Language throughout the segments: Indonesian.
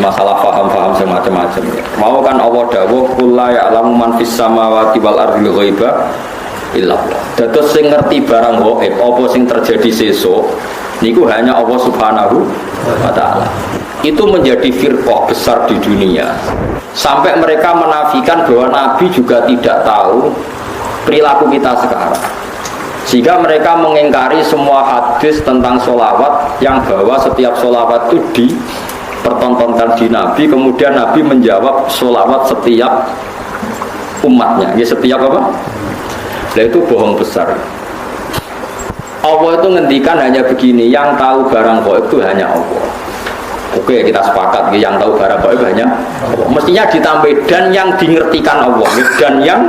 masalah paham-paham semacam-macam. Mau kan Allah dawuh kulla ya'lamu man fis samawati wal ardi ghaiba illallah. Dados sing ngerti barang gaib apa sing terjadi sesuk niku hanya Allah Subhanahu wa taala. Itu menjadi firqah besar di dunia. Sampai mereka menafikan bahwa Nabi juga tidak tahu perilaku kita sekarang. Sehingga mereka mengingkari semua hadis tentang sholawat yang bahwa setiap sholawat itu dipertontonkan di Nabi. Kemudian Nabi menjawab sholawat setiap umatnya. Ya, setiap apa? Nah, itu bohong besar. Allah itu ngendikan hanya begini, yang tahu barang gaib itu hanya Allah. Oke, kita sepakat yang tahu barang gaib hanya Allah. Mestinya ditambah dan yang dingertikan Allah. Dan yang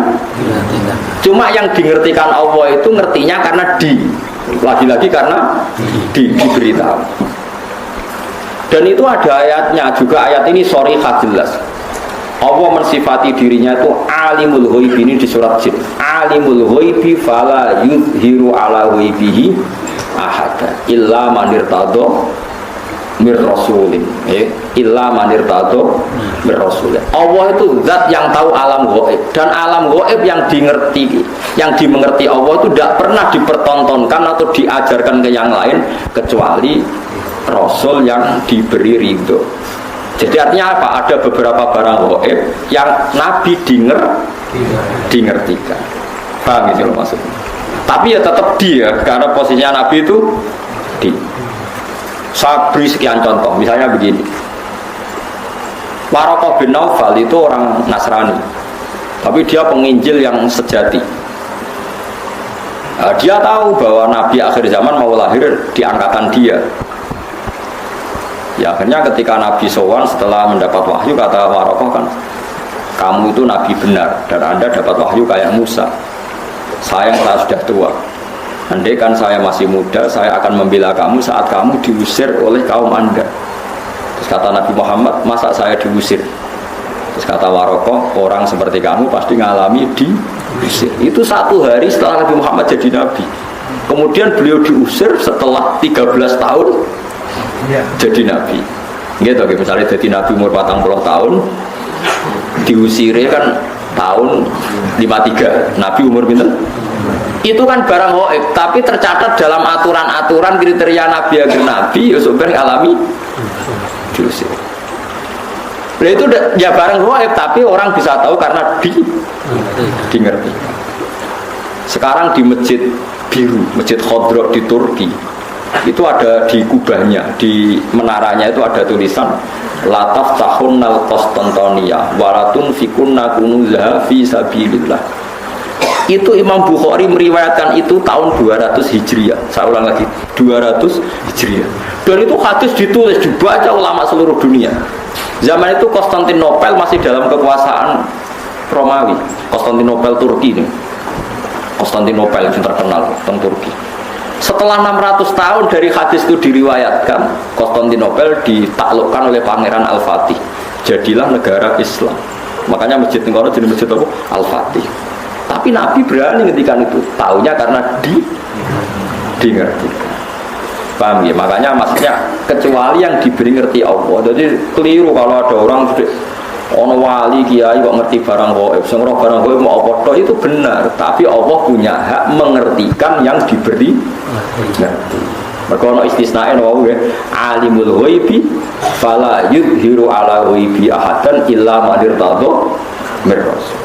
cuma yang dingertikan Allah itu ngertinya karena lagi-lagi karena diberitahu. Dan itu ada ayatnya juga, ayat ini sharihah jelas. Allah mensifati dirinya itu alimul ghaibi, ini di surat Jin. Alimul ghaibi fala yuzhiru ala ghaibihi ahada illa man irtada mir rasulin. Illa man irtada mir rasulin. Allah itu zat yang tahu alam gaib, dan alam gaib yang dimengerti Allah itu tidak pernah dipertontonkan atau diajarkan ke yang lain kecuali rasul yang diberi ridho. Jadi artinya apa? Ada beberapa barang gaib yang Nabi dingertikan. Paham gitu maksudnya? Tapi ya tetap dia, karena posisinya Nabi itu di. Saya beri sekian contoh, misalnya begini. Waraqah bin Naufal itu orang Nasrani, tapi dia penginjil yang sejati. Dia tahu bahwa Nabi akhir zaman mau lahir di angkatan dia. Ya, akhirnya ketika Nabi sowan setelah mendapat wahyu, kata Waraqah kan, kamu itu Nabi benar dan Anda dapat wahyu kayak Musa. Saya sudah tua. Andai kan saya masih muda, saya akan membela kamu saat kamu diusir oleh kaum Anda. Terus kata Nabi Muhammad, masa saya diusir? Terus kata Waraqah, orang seperti kamu pasti ngalami diusir. Itu 1 hari setelah Nabi Muhammad jadi Nabi. Kemudian beliau diusir setelah 13 tahun jadi Nabi. Gitu, misalnya jadi Nabi umur 40 tahun, diusirnya kan tahun 53, Nabi umur pinten? Itu kan barang gaib, tapi tercatat dalam aturan-aturan kriteria Nabi agar Nabi Yusuf alami diusir. Nah, itu ya barang gaib, tapi orang bisa tahu karena dingerti. Sekarang di Masjid Biru, Masjid Khodro di Turki, itu ada di kubahnya, di menaranya itu ada tulisan lataf tahunnal Konstantinia walatun fikunna kunuzaha fi sabilillah. Itu Imam Bukhari meriwayatkan itu tahun 200 Hijriah. Saya ulang lagi, 200 Hijriah. Dan itu hadis ditulis, dibaca ulama seluruh dunia. Zaman itu Konstantinopel masih dalam kekuasaan Romawi. Konstantinopel Turki ini, Konstantinopel yang terkenal tentang Turki. Setelah 600 tahun dari hadis itu diriwayatkan, Konstantinopel ditaklukkan oleh Pangeran Al-Fatih. Jadilah negara Islam. Makanya masjid Tengkono jadi masjid apa? Al-Fatih. Tapi Nabi berani ngendikan itu, taunya karena dingerti. Paham ya? Makanya maksudnya kecuali yang diberi ngerti Allah. Jadi keliru kalau ada orang ono wali kiai kok ngerti barang gaib, sing roh barang gaib mau apa itu benar, tapi Allah punya hak mengertikan yang diberi ngerti. Maka ono istisnae wau ya, alimul ghaibi fala yudhiru ala ghaibi ahadan illa man irtadha mir rasul.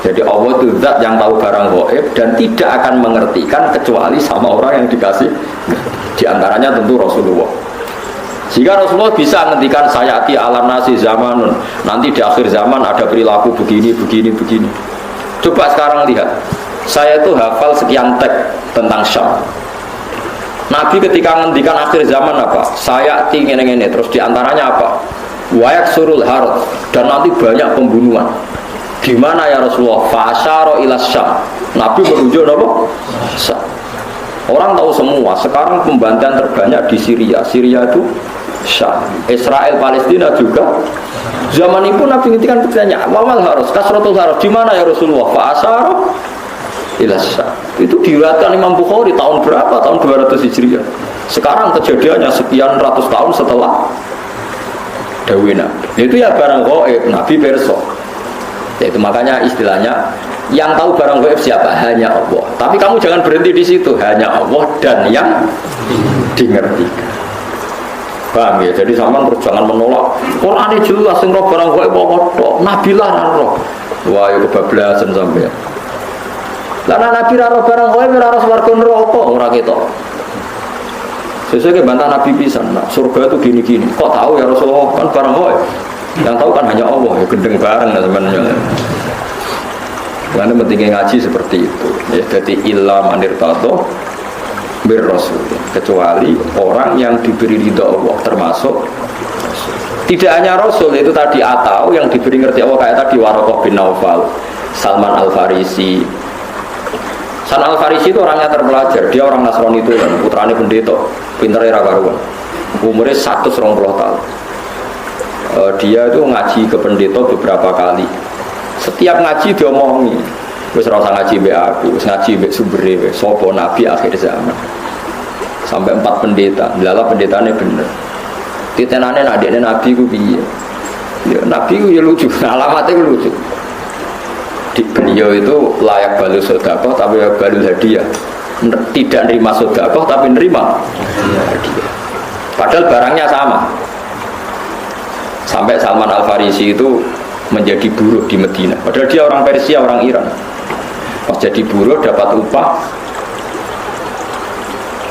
Jadi Allah itu zat yang tahu barang gaib dan tidak akan mengertikan kecuali sama orang yang dikasih. Di antaranya tentu Rasulullah. Sehingga Rasulullah bisa ngendikan sayati ala nasi zamanun, nanti di akhir zaman ada perilaku begini. Coba sekarang lihat, saya itu hafal sekian teks tentang Syam. Nabi ketika ngendikan akhir zaman apa? Sayati ngene-ngene, terus di antaranya apa? Wayak surul harut, dan nanti banyak pembunuhan. Di mana ya Rasulullah? Fa'asyara ila Syam. Nabi menunjuk apa? Syam. Orang tahu semua, sekarang pembantaian terbanyak di Syria. Syria itu Syam. Israel Palestina juga. Zaman itu Nabi ngintikan bertanya, "Wamal harus kasratul harus di mana ya Rasulullah?" Fa'asyara ila Syam. Itu diriwayatkan Imam Bukhari tahun berapa? Tahun 200 Hijriah. Sekarang kejadiannya sekian ratus tahun setelah Dawe Nabi. Itu ya barang gaib, Nabi perso. Yaitu makanya istilahnya yang tahu barang gaib siapa? Hanya Allah. Tapi kamu jangan berhenti di situ, hanya Allah dan yang dimengertikan. Paham ya? Jadi sama terus jangan menolak. Quran ini jelas sing roh barang gaib apa tok. Nabi lah roh. Wah, itu kebablasan sampai. Lah Nabi ra roh barang gaib ora roh swarga neraka ora ketok. Sesuai bantah Nabi pisan, nah, surga itu gini-gini. Kok tahu ya Rasulullah? Kan barang gaib. Yang tahu kan hanya Allah, ya gendeng bareng lah sebenarnya. Karena pentingnya ngaji seperti itu. Ya, jadi illa manir tato berrasul. Kecuali orang yang diberi ridha Allah, termasuk tidak hanya Rasul itu tadi atau yang diberi ngerti Allah kayak tadi Waraqah bin Naufal, Salman Al-Farisi. Salman Al-Farisi itu orangnya terpelajar, dia orang Nasrani itu kan, putrane pendeta, pinternya karuan. Umurnya 120 tahun. Dia itu ngaji ke pendeta beberapa kali. Setiap ngaji dia omongi, wis ora usah ngaji mbek aku, wis ngaji mbek sumbere wis sapa nabi akhir zaman. Sampai 4 pendeta, lala pendetane bener. Titenane adikne nabi ku piye? Ya nabi ku ya lucu, alamatnya ku lucu. Di beliau itu layak balu sedekah tapi ya balu hadiah. Tidak nerima sedekah tapi nerima hadiah. Padahal barangnya sama. Sampai Salman Al-Farisi itu menjadi buruh di Medina. Padahal dia orang Persia, orang Iran. Pas jadi buruh dapat upah,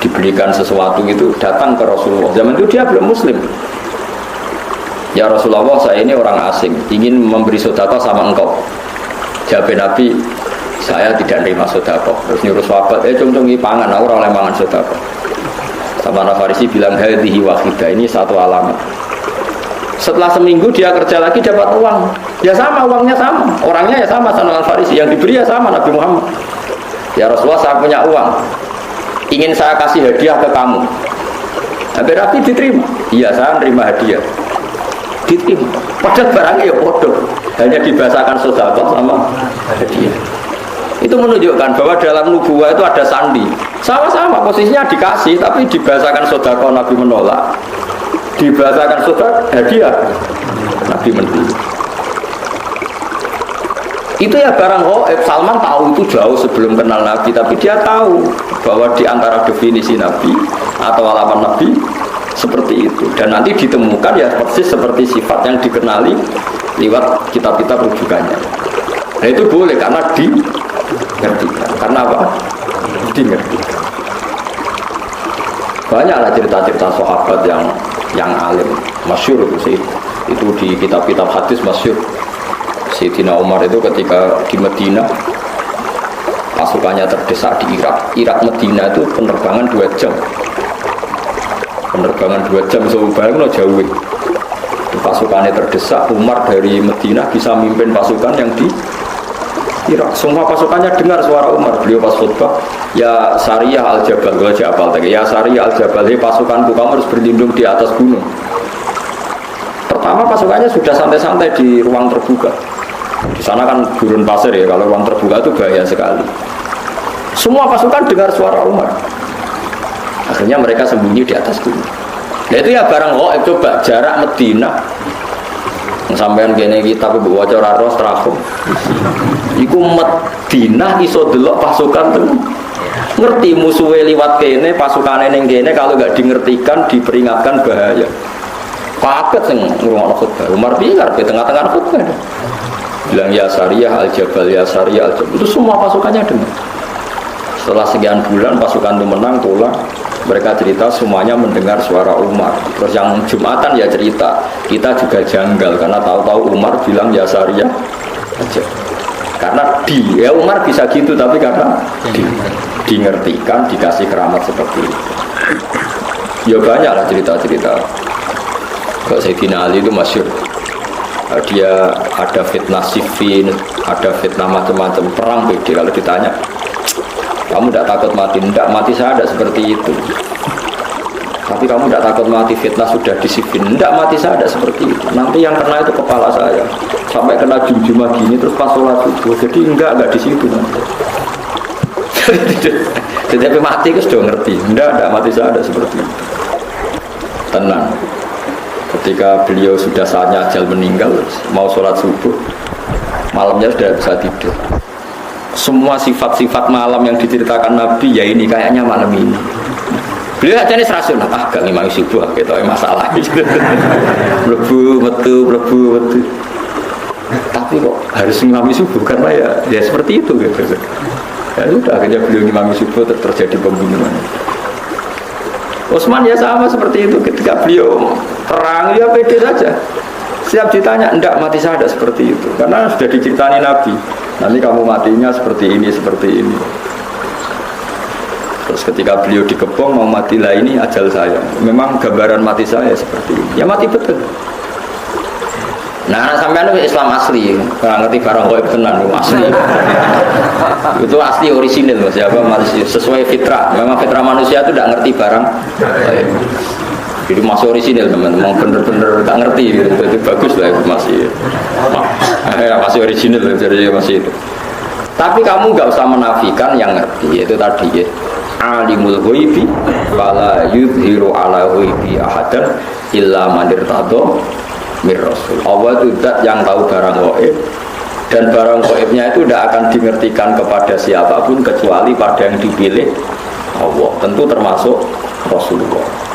diberikan sesuatu itu datang ke Rasulullah. Zaman itu dia belum Muslim. Ya Rasulullah, saya ini orang asing, ingin memberi sedekah sama engkau. Jawab Nabi, saya tidak nerima sedekah. Terus nyuruh sahabat, cung-cungi pangan, aku ora oleh mangan sedekah. Salman Al-Farisi bilang, hadhihi wahidah, ini satu alamat. Setelah seminggu dia kerja lagi dapat uang, ya sama, uangnya sama, orangnya ya sama, Salman Al-Farisi yang diberi ya sama, Nabi Muhammad. Ya Rasulullah, saya punya uang, ingin saya kasih hadiah ke kamu. Nabi diterima, iya saya nerima hadiah, diterima. Padahal barangnya ya bodoh, hanya dibahasakan sedekah sama hadiah. Itu menunjukkan bahwa dalam nubuwah itu ada sandi, sama-sama posisinya dikasih, tapi dibahasakan sedekah Nabi menolak. Dibahasakan sedekah hadiah Nabi menerima. Itu ya barang gaib. Salman tahu itu jauh sebelum kenal Nabi, tapi dia tahu bahwa di antara definisi Nabi atau alamat Nabi seperti itu, dan nanti ditemukan ya persis seperti sifat yang dikenali lewat kitab-kitab rujukannya. Nah itu boleh karena dimengertikan. Karena apa? Dimengertikan. Banyaklah cerita-cerita sahabat yang alim, masyhur itu di kitab-kitab hadis masyhur. Sayyidina Umar itu ketika di Medina pasukannya terdesak di Irak Medina itu penerbangan 2 jam. Penerbangan 2 jam sebenarnya jauh. Itu pasukannya terdesak, Umar dari Medina bisa mimpin pasukan yang di Irak. Semua pasukannya dengar suara Umar. Beliau pas khutbah, ya Sariyah Al-Jabal, ya Sariyah Al-Jabal, pasukanku kamu harus berlindung di atas gunung. Pertama pasukannya sudah santai-santai di ruang terbuka. Di sana kan gurun pasir ya, kalau ruang terbuka itu bahaya sekali. Semua pasukan dengar suara Umar. Akhirnya mereka sembunyi di atas gunung. Nah itu ya barang gaib. Coba jarak Medina sampean kene kita waca ora ros trafo. Iku Medina iso delok pasukan tuh. Ngerti musuhe liwat kene, pasukane ning kene kalau enggak dingertikan, diperingatkan bahaya. Paket sing ngrungokno khutbah. Umar piye karepe tengah-tengah khutbah. Bilang ya Sariyah Al-Jabal, ya Sariyah Al-Jabal. Itu semua pasukannya dengar. Setelah sekian bulan pasukan itu menang pulang, mereka cerita semuanya mendengar suara Umar. Terus yang Jumatan ya cerita, kita juga janggal karena tahu-tahu Umar bilang ya Sariyah aja. Karena ya Umar bisa gitu, tapi karena dingertikan, dikasih keramat seperti itu. Ya banyaklah cerita-cerita. Kalau Sayyidina Ali itu masyhur, dia ada fitnah Siffin, ada fitnah macam-macam, perang beda. Kalau ditanya, kamu tidak takut mati? Tidak, mati saya tidak seperti itu. Tapi kamu tidak takut mati, fitnah sudah di Siffin? Tidak, mati saya tidak seperti itu. Nanti yang kena itu kepala saya, sampai kena jum-jumah gini terus pas sholat subuh. Jadi enggak di situ. Jadi mati itu sudah ngerti. Tidak mati saya tidak seperti itu. Tenang. ketika beliau sudah saatnya ajal meninggal, mau sholat subuh, malamnya sudah bisa tidur. Semua sifat-sifat malam yang diceritakan Nabi, ya ini kayaknya malam ini. Beliau aja nih rasional, gak ngimami subuh, gitu masalah. Mlebu metu. Tapi kok harus ngimami subuh karena ya seperti itu gitu. Ya sudah, akhirnya beliau ngimami subuh terjadi pembunuhan. Utsman ya sama seperti itu, ketika beliau perang ya pede saja. Siap ditanya, enggak, mati saya ada seperti itu. Karena sudah diceritani Nabi, nanti kamu matinya seperti ini. Terus ketika beliau dikepung mau mati lah, ini ajal saya. Memang gambaran mati saya seperti ini. Ya mati betul. Nah, sampean Islam asli, nggak ngerti barang gaib tenan, asli. Itu asli orisinil Mas, ya apa sesuai fitrah. Memang fitrah manusia itu tidak ngerti barang. Jadi masih orisinil teman-teman, bener-bener tak ngerti. Itu bagus lah itu masih orisinil, jadi masih itu. Tapi kamu nggak usah menafikan yang ngerti, itu tadi ya. Alimul ghaibi fala yudhiru ala ghaibi ahadan illa man irtadha mir rasul. Allah itu zat yang tahu barang gaib, dan barang gaibnya itu tidak akan dimengertikan kepada siapapun kecuali pada yang dipilih Allah, tentu termasuk Rasulullah.